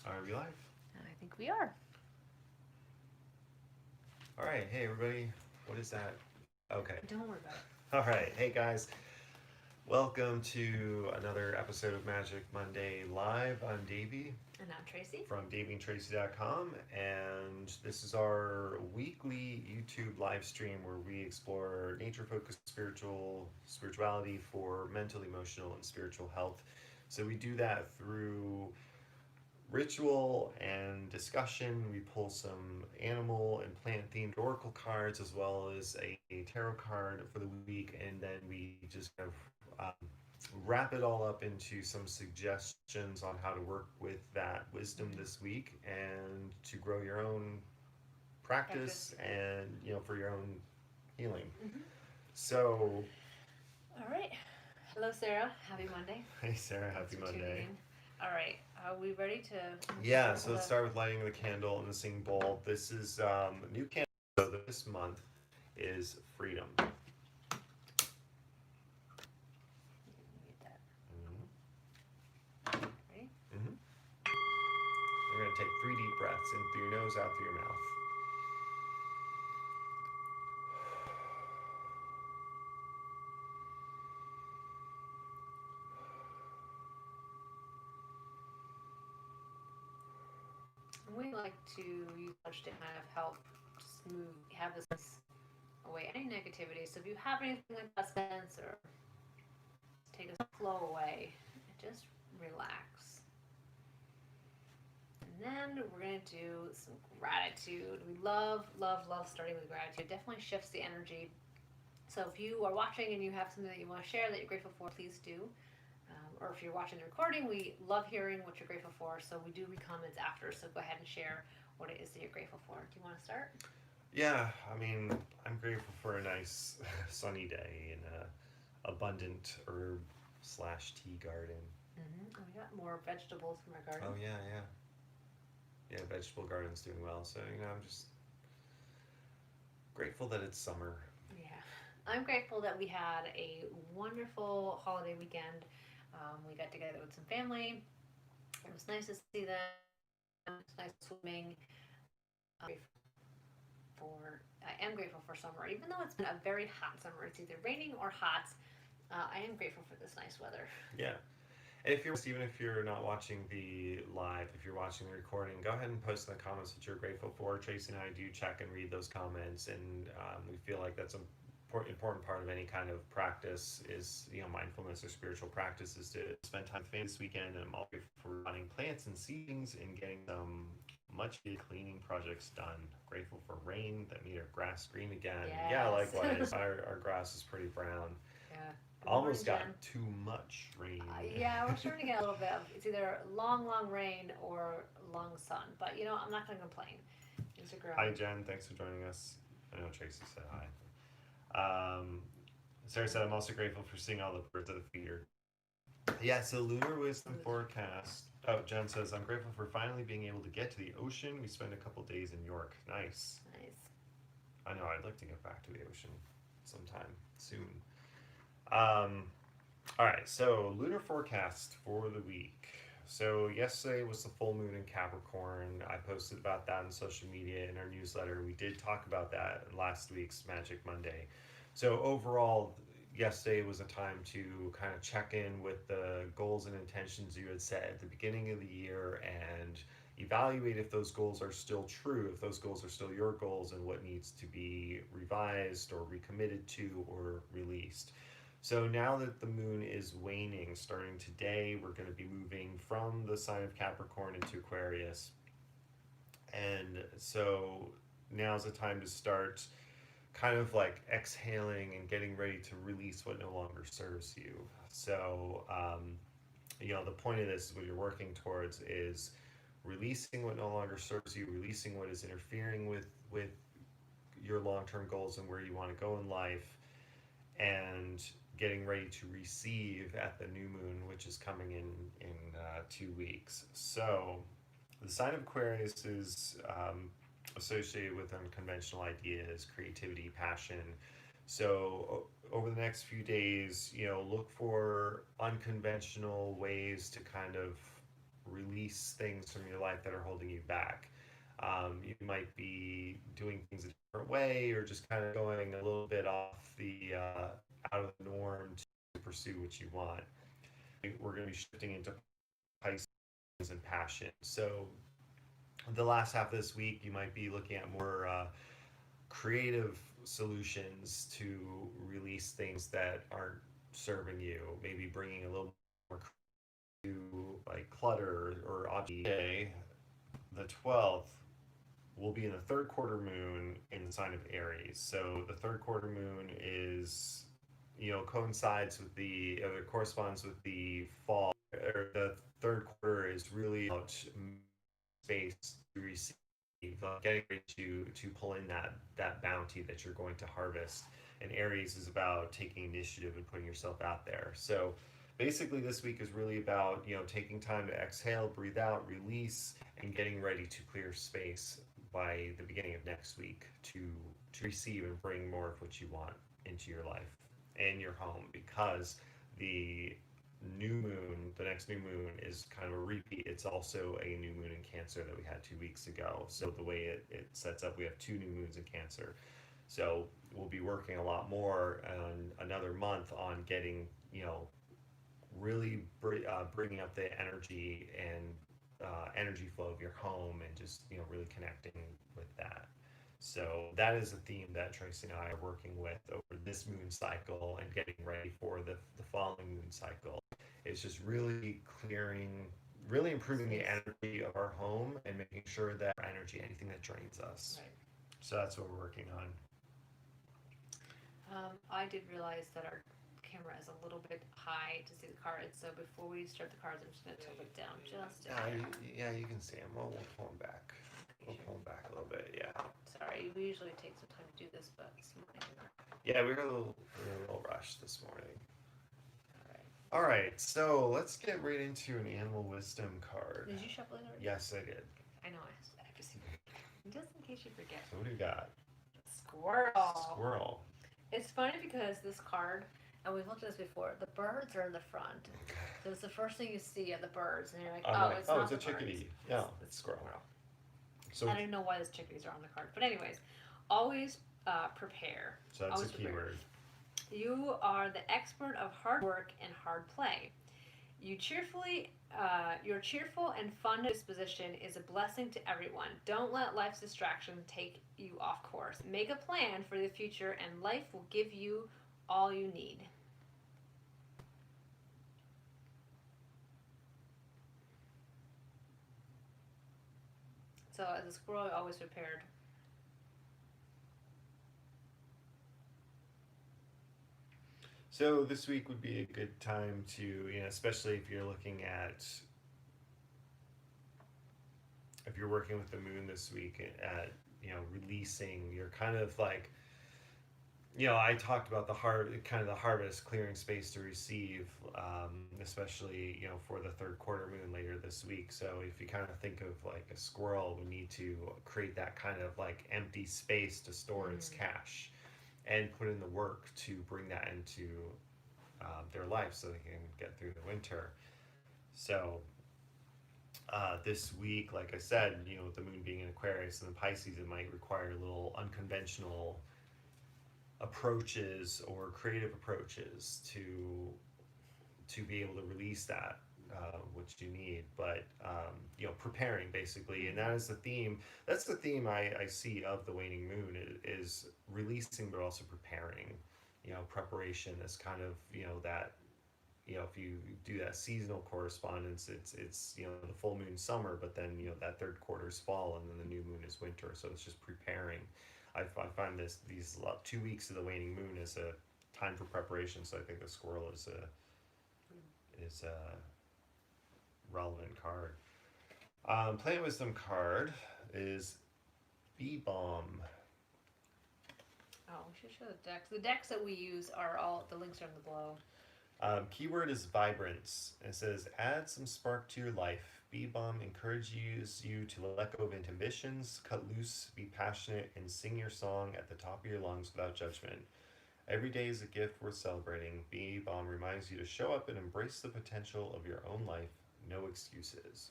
Are we live? I think we are. All right. Hey, everybody. What is that? Okay. Don't worry about it. All right. Hey, guys. Welcome to another episode of Magic Monday Live. I'm Davy And I'm Tracy. from davyandtracy.com, and this is our weekly YouTube live stream where we explore nature-focused spirituality for mental, emotional, and spiritual health. So we do that through ritual and discussion. We pull some animal and plant themed oracle cards as well as a tarot card for the week, and then we just kind of wrap it all up into some suggestions on how to work with that wisdom this week and to grow your own practice Practice. and for your own healing. Mm-hmm. So, All right. Hello, Sarah. Happy Monday. hey Sarah, Thanks happy for tuning Monday. in. All right. Are we ready to Yeah, start so with let's a. start with lighting the candle in the singing bowl. This is a new candle. So this month is freedom. Read that. Mhm. Ready? Mhm. We're going to take 3 deep breaths in through your nose, out through your mouth. We like to use Smudge to kind of help smooth, have this away any negativity. So if you have anything like that sense or take a flow away, just relax. And then we're going to do some gratitude. We love, love, love starting with gratitude. Definitely shifts the energy. So if you are watching and you have something that you want to share that you're grateful for, please do. Or if you're watching the recording, we love hearing what you're grateful for. So we do read comments after. So go ahead and share what it is that you're grateful for. Do you want to start? Yeah, I mean, I'm grateful for a nice sunny day and a abundant herb slash tea garden. Mm-hmm. We got more vegetables from our garden. Oh, yeah, yeah. Yeah, vegetable garden's doing well. So, I'm just grateful that it's summer. Yeah. I'm grateful that we had a wonderful holiday weekend. We got together with some family. It was nice to see them. It's nice swimming. I am grateful for summer, even though it's been a very hot summer. It's either raining or hot. I am grateful for this nice weather. Yeah. And if you're, even if you're not watching the live, if you're watching the recording, go ahead and post in the comments what you're grateful for. Tracy and I do check and read those comments, and we feel like that's an important part of any kind of practice is mindfulness or spiritual practice is to spend time with family this weekend. And I'm all grateful for running plants and seedings and getting some much needed cleaning projects done. Grateful for rain that made our grass green again. Yeah, Yes. likewise. Our grass is pretty brown. Yeah. Good morning, Almost got Jen. too much rain. Yeah, we're starting to get a little bit of it's either long, long rain or long sun. But I'm not going to complain. Things are Hi, growing. Jen. Thanks for joining us. I know Tracy said hi. Sarah said, I'm also grateful for seeing all the birds at the feeder. Yeah, so lunar wisdom forecast. Oh, Jen says, I'm grateful for finally being able to get to the ocean. We spent a couple days in York. Nice. Nice. I know, I'd like to get back to the ocean sometime soon. Um, all right, so lunar forecast for the week. So yesterday was the full moon in Capricorn. I posted about that on social media in our newsletter. We did talk about that in last week's Magic Monday. So overall, yesterday was a time to kind of check in with the goals and intentions you had set at the beginning of the year and evaluate if those goals are still true, if those goals are still your goals, and what needs to be revised or recommitted to or released. So now that the moon is waning, starting today, we're going to be moving from the sign of Capricorn into Aquarius. And so now's the time to start kind of like exhaling and getting ready to release what no longer serves you. So, the point of this, what you're working towards, is releasing what no longer serves you, releasing what is interfering with your long term goals and where you want to go in life, and getting ready to receive at the new moon, which is coming in 2 weeks. So the sign of Aquarius is associated with unconventional ideas, creativity, passion. So over the next few days, look for unconventional ways to kind of release things from your life that are holding you back. You might be doing things a different way, or just kind of going a little bit off the out of the norm to pursue what you want. We're going to be shifting into Pisces and passion. So the last half of this week, you might be looking at more creative solutions to release things that aren't serving you. Maybe bringing a little more to like clutter or object. Okay, the 12th will be in the third quarter moon in the sign of Aries. So the third quarter moon is, coincides with corresponds with the fall. Or the third quarter is really about space to receive, getting ready to pull in that bounty that you're going to harvest. And Aries is about taking initiative and putting yourself out there. So basically, this week is really about taking time to exhale, breathe out, release, and getting ready to clear space by the beginning of next week to receive and bring more of what you want into your life and your home, because the the next new moon is kind of a repeat. It's also a new moon in Cancer that we had 2 weeks ago. So the way it sets up, we have two new moons in Cancer. So we'll be working a lot more on another month on getting, really bringing up the energy and energy flow of your home, and just really connecting with that. So that is a theme that Tracy and I are working with over this moon cycle and getting ready for the following moon cycle. It's just really clearing, really improving the energy of our home and making sure that our energy, anything that drains us. Right. So that's what we're working on. I did realize that our camera is a little bit high to see the cards, so before we start the cards, I'm just going to tilt it down just a hair. Yeah, you can see them. We'll pull them back. We'll pull them back a little bit, yeah. Sorry, we usually take some time to do this, but this morning. Yeah, we were a little rushed this morning. All right, so let's get right into an animal wisdom card. Did you shuffle it already? Yes, I did. I know, I have to see. Just in case you forget. So what do you got? Squirrel. Squirrel. It's funny because this card, and we've looked at this before, the birds are in the front. So it's the first thing you see are the birds, and you're like, it's not it's a the chickadee. birds. Yeah, it's squirrel. So I don't know why those chickadees are on the card. But anyways, always prepare. So that's always a keyword. You are the expert of hard work and hard play. Your cheerful and fun disposition is a blessing to everyone. Don't let life's distractions take you off course. Make a plan for the future, and life will give you all you need. So as a squirrel, you're always prepared. So this week would be a good time to, especially if you're looking at, if you're working with the moon this week at, releasing, you're kind of like, I talked about the harvest, clearing space to receive, especially, for the third quarter moon later this week. So if you kind of think of like a squirrel, we need to create that kind of like empty space to store its cash, and put in the work to bring that into their life so they can get through the winter. So this week, like I said, with the moon being in Aquarius and the Pisces, it might require a little unconventional approaches or creative approaches to be able to release that which you need, but preparing basically. And that is the theme. That's the theme I see of the waning moon is releasing, but also preparing. Preparation is kind of that. If you do that seasonal correspondence, it's the full moon summer, but then that third quarter is fall, and then the new moon is winter. So it's just preparing. I find these 2 weeks of the waning moon is a time for preparation. So I think the squirrel is a relevant card. Plant wisdom card is Balm. Oh, we should show the decks. The decks that we use are all, the links are in the below. Keyword is vibrance. It says, add some spark to your life. Balm encourages you to let go of inhibitions, cut loose, be passionate, and sing your song at the top of your lungs without judgment. Every day is a gift worth celebrating. Balm reminds you to show up and embrace the potential of your own life. No excuses.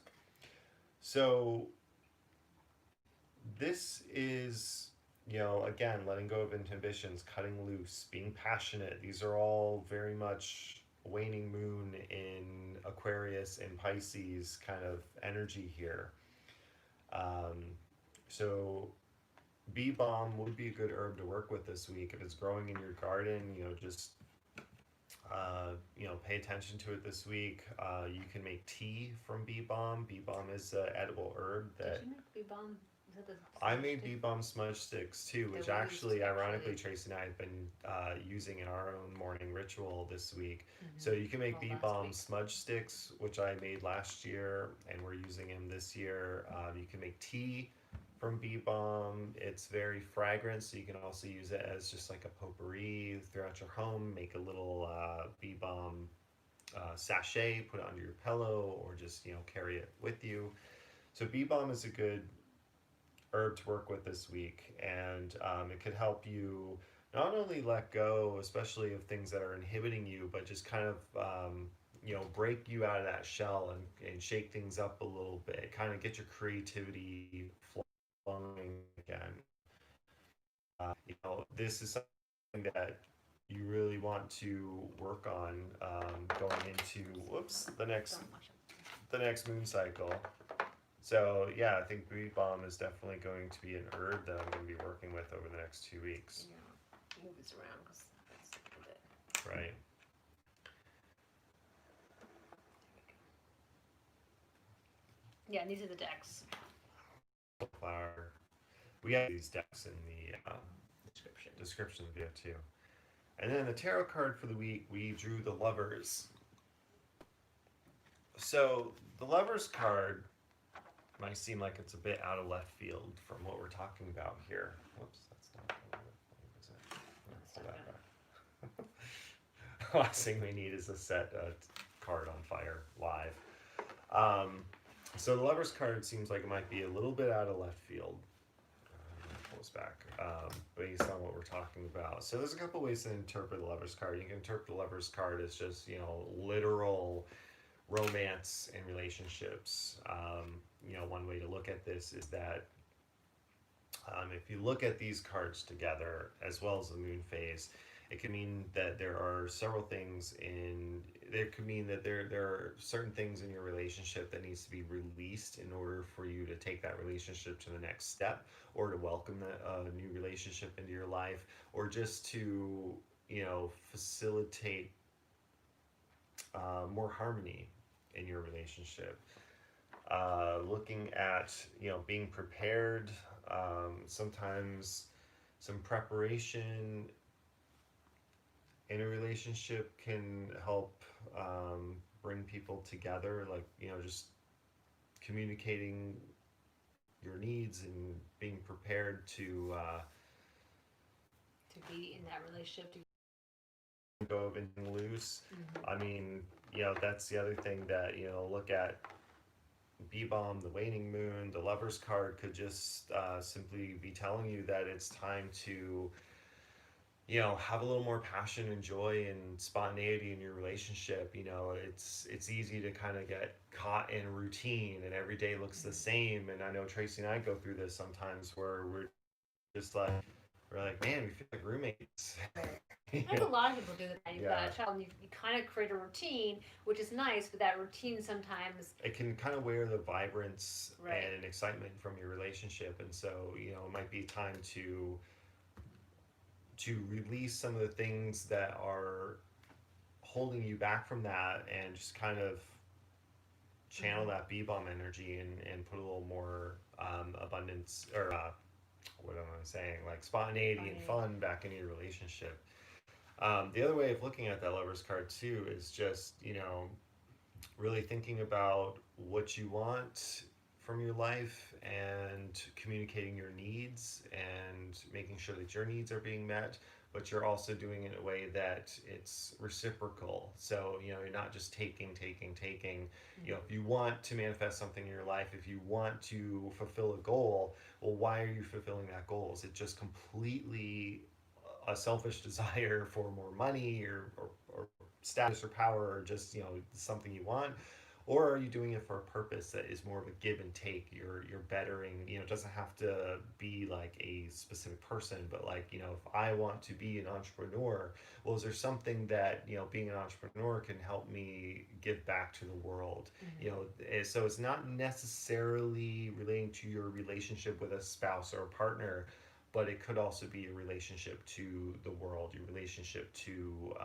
So this is, again, letting go of inhibitions, cutting loose, being passionate. These are all very much waning moon in Aquarius and Pisces kind of energy here. Um, so bee balm would be a good herb to work with this week if it's growing in your garden. Just pay attention to it this week. You can make tea from bee balm. Bee balm is an edible herb Did that you make bee balm? Was that the I smudge made stick bee balm smudge sticks too, that which we used actually, ironically, actually? Tracy and I have been using in our own morning ritual this week. So you can Mm-hmm. make Well, bee last balm week. smudge sticks, which I made last year, and we're using them this year. You can make tea from bee balm. It's very fragrant, so you can also use it as just like a potpourri throughout your home. Make a little bee balm sachet, put it under your pillow, or just carry it with you. So bee balm is a good herb to work with this week, and it could help you not only let go, especially of things that are inhibiting you, but just kind of break you out of that shell and shake things up a little bit, kind of get your creativity flowing again. This is something that you really want to work on going into the next moon cycle. So yeah, I think bee balm is definitely going to be an herb that I'm going to be working with over the next 2 weeks. Yeah, move this around because that's a little bit. Right. Yeah, and these are the decks Flower. We have these decks in the description. description video too. And then the tarot card for the week, we drew the Lovers. So the Lovers card might seem like it's a bit out of left field from what we're talking about here. Whoops, that's not what is it? Let's do that. Last thing we need is a set card on fire live. Um, so the Lovers card seems like it might be a little bit out of left field. Pull us back based on what we're talking about. So there's a couple ways to interpret the Lovers card. You can interpret the Lovers card as just literal romance and relationships. One way to look at this is that if you look at these cards together, as well as the moon phase, it could mean that there are several things in. There could mean that there are certain things in your relationship that needs to be released in order for you to take that relationship to the next step, or to welcome a new relationship into your life, or just to facilitate more harmony in your relationship. Looking at being prepared, sometimes some preparation in a relationship can help bring people together, like just communicating your needs and being prepared To be in that relationship. go of anything loose. Mm-hmm. I mean, that's the other thing that look at bee balm, the waning moon, the Lovers card could just simply be telling you that it's time to have a little more passion and joy and spontaneity in your relationship. It's easy to kind of get caught in routine, and every day looks the same. And I know Tracy and I go through this sometimes where just like we're like, man, we feel like roommates. I think a lot of people do that. You've got Yeah, a child and you kind of create a routine, which is nice, but that routine sometimes. it can kind of wear the vibrance Right. and excitement from your relationship, and so it might be time to release some of the things that are holding you back from that, and just kind of channel Mm-hmm. that bee balm energy and put a little more abundance, or what am I saying, like spontaneity and Funny. fun back into your relationship. The other way of looking at that Lovers card too is just really thinking about what you want from your life and communicating your needs and making sure that your needs are being met, but you're also doing it in a way that it's reciprocal. So you're not just taking. Mm-hmm. If you want to manifest something in your life, if you want to fulfill a goal, well, why are you fulfilling that goal? Is it just completely a selfish desire for more money, or status or power, or just something you want? or are you doing it for a purpose that is more of a give and take? You're bettering, it doesn't have to be like a specific person, but like, if I want to be an entrepreneur, well, is there something that, being an entrepreneur can help me give back to the world? So it's not necessarily relating to your relationship with a spouse or a partner, but it could also be a relationship to the world, your relationship to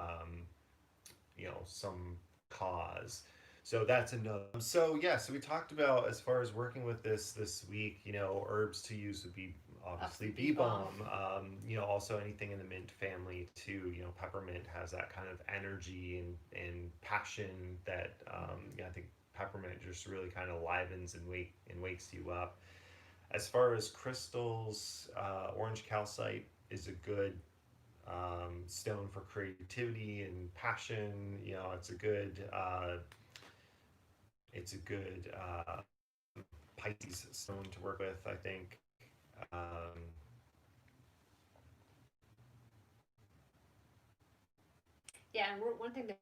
some cause. So that's another. So yeah, so we talked about, as far as working with this week, herbs to use would be obviously Obviously, bee bee balm. balm. Also anything in the mint family too. Peppermint has that kind of energy and passion that I think peppermint just really kind of livens and wakes you up. As far as crystals, orange calcite is a good stone for creativity and passion. It's a good Pisces stone to work with, I think. Yeah, and one thing that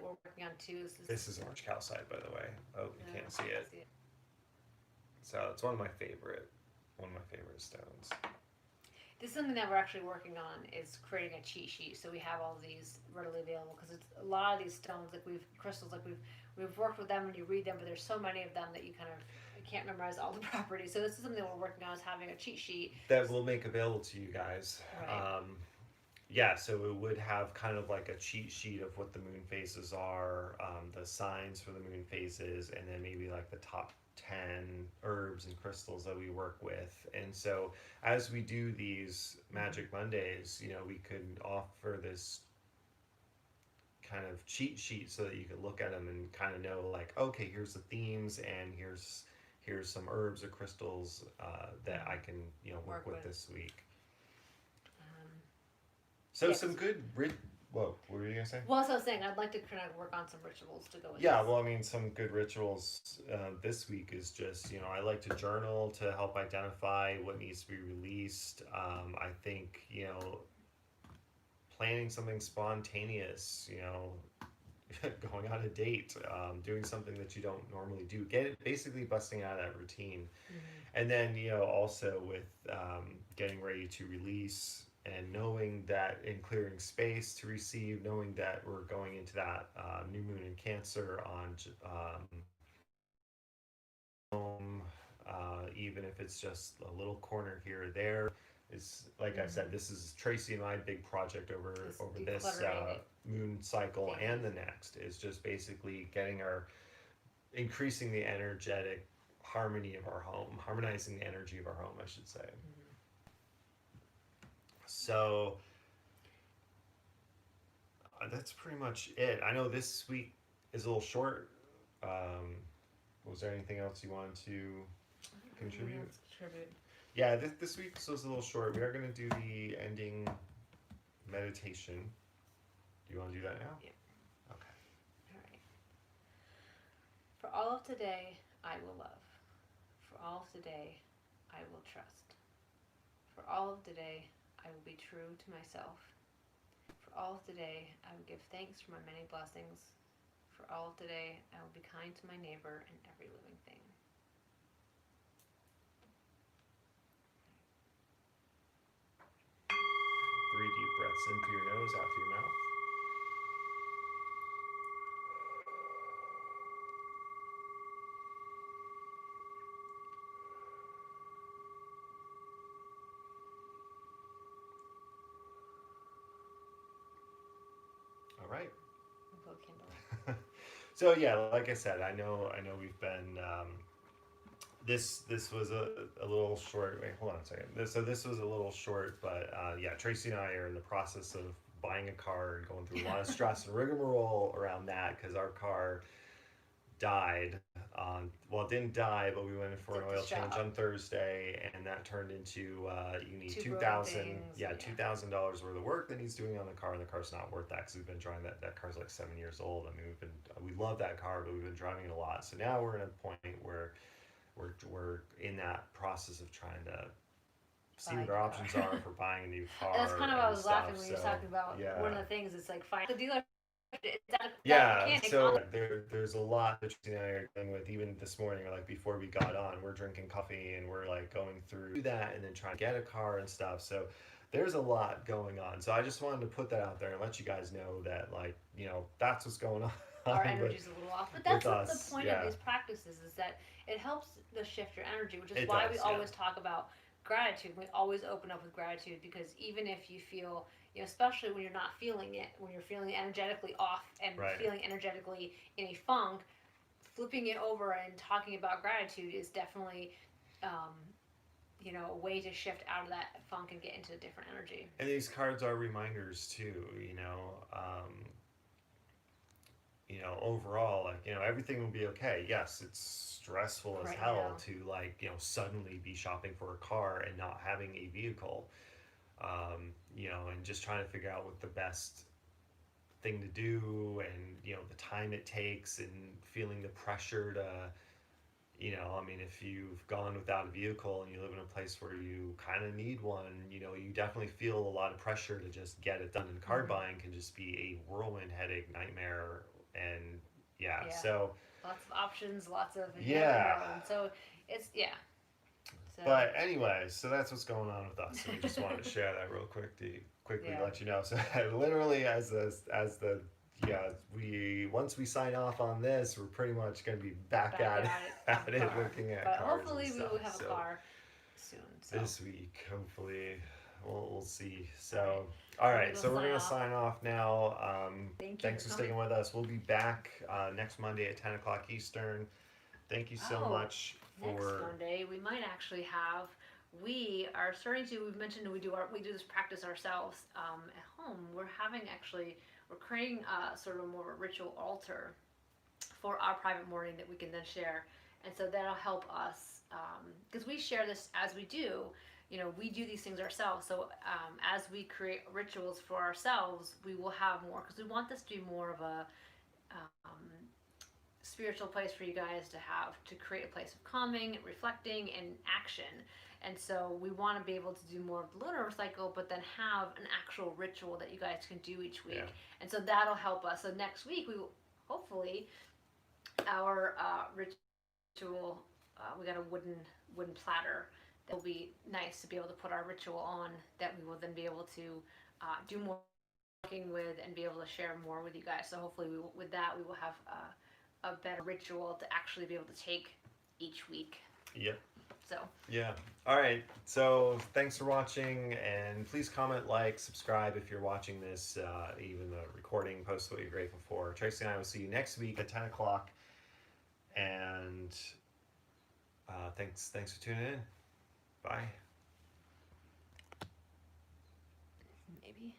we're working on too is this. This is orange calcite, by the way. Oh, you No, can't see I it. see it. So it's one of my favorite stones. This is something that we're actually working on is creating a cheat sheet. So we have all these readily available because it's a lot of these stones like crystals like we've worked with them and you read them, but there's so many of them that you kind of can't memorize all the properties. So this is something that we're working on is having a cheat sheet. That we'll make available to you guys. Right. Yeah, so it would have kind of like a cheat sheet of what the moon phases are, the signs for the moon phases, and then maybe like the top 10 herbs and crystals that we work with. And so as we do these Magic Mondays, we could offer this kind of cheat sheet so that you could look at them and kind of know like, okay, here's the themes, and here's some herbs or crystals that I can work with this week. Um, So yes. some good whoa, what were you gonna say? Well, as I was saying, I'd like to kind of work on some rituals to go with Yeah, this. well, I mean, some good rituals this week is just, I like to journal to help identify what needs to be released. I think, planning something spontaneous, going on a date, doing something that you don't normally do, basically busting out of that routine. And then, also with getting ready to release and knowing that in clearing space to receive, knowing that we're going into that new moon in Cancer on home, even if it's just a little corner here or there. Is like I said, this is Tracy and my big project over this moon cycle and the next. Is just basically increasing the energetic harmony of our home, harmonizing the energy of our home, I should say. So that's pretty much it. I know this week is a little short. Was there anything else you wanted to contribute? Yeah, this week was a little short. We are going to do the ending meditation. Do you want to do that now? Yeah. Okay. All right. For all of today, I will love. For all of today, I will trust. For all of today, I will be true to myself. For all of today, I will give thanks for my many blessings. For all of today, I will be kind to my neighbor and every living thing. 3 deep breaths in through your nose, out through your mouth. All right. We'll kindle. So yeah, like I said, I know we've been this was a little short. Wait, hold on a second. This was a little short, but yeah, Tracy and I are in the process of buying a car and going through a lot of stress and rigmarole around that because our car died on, well, it didn't die, but we went in for an oil change on Thursday, and that turned into you need $2,000 worth of work that he's doing on the car, and the car's not worth that because we've been driving that car's like 7 years old. I mean, we love that car, but we've been driving it a lot. So now we're in a point where we're in that process of trying to see what our options are for buying a new car. And that's kind of what I was laughing when you were talking about one of the things. It's like find the dealer that Yeah, mechanic on. so there's a lot that Tracy and I are dealing with even this morning or like before we got on. We're drinking coffee and we're like going through that and then trying to get a car and stuff. So there's a lot going on. So I just wanted to put that out there and let you guys know that like, that's what's going Our on energy's a little off, but with that's what the us. point of Yeah, these practices is, that it helps to shift your energy, which is it why we does. Yeah. always talk about gratitude. We always open up with gratitude, because even if you feel, especially when you're not feeling it, when you're feeling energetically off and Right. feeling energetically in a funk, flipping it over and talking about gratitude is definitely, um, a way to shift out of that funk and get into a different energy. And these cards are reminders too. Overall, like, everything will be okay. Yes, it's stressful as Right hell now. to, like, suddenly be shopping for a car and not having a vehicle, and just trying to figure out what the best thing to do and, the time it takes and feeling the pressure to, I mean, if you've gone without a vehicle and you live in a place where you kind of need one, you definitely feel a lot of pressure to just get it done. And card Mm-hmm. buying can just be a whirlwind headache nightmare. And yeah, Yeah. so Lots of options, lots of, you never yeah. know. And so it's, yeah. So, But anyway, so that's what's going on with us. And we just wanted to share that real quick to quickly yeah. let you know. So literally, as the yeah, we once we sign off on this, we're pretty much going to be back Back at it, at it on at the it car. looking at But cards and hopefully we will stuff. have a So car soon. So, this week, hopefully, we'll see. all right. So all So we right, will so we're sign gonna off. sign off now. Thank you for Thanks for coming. sticking with us. We'll be back next Monday at 10 o'clock Eastern. Thank you so Oh, much next for Monday we might actually have. We are starting to. We've mentioned we do this practice ourselves at home. We're having actually. We're creating sort of a more ritual altar for our private morning that we can then share. And so that'll help us, because we share this as we do. We do these things ourselves. So as we create rituals for ourselves, we will have more, because we want this to be more of a um, spiritual place for you guys to create a place of calming, reflecting, and action. And so we want to be able to do more of the lunar cycle, but then have an actual ritual that you guys can do each week. yeah. And so that'll help us. So next week we will hopefully our ritual. We got a wooden platter that will be nice to be able to put our ritual on. That we will then be able to do more working with and be able to share more with you guys. So hopefully, with that, we will have a better ritual to actually be able to take each week. Yep. So Yeah. All right. So thanks for watching, and please comment, like, subscribe if you're watching this, even the recording. Post what you're grateful for. Tracy and I will see you next week at 10 o'clock. And thanks for tuning in. Bye. maybe.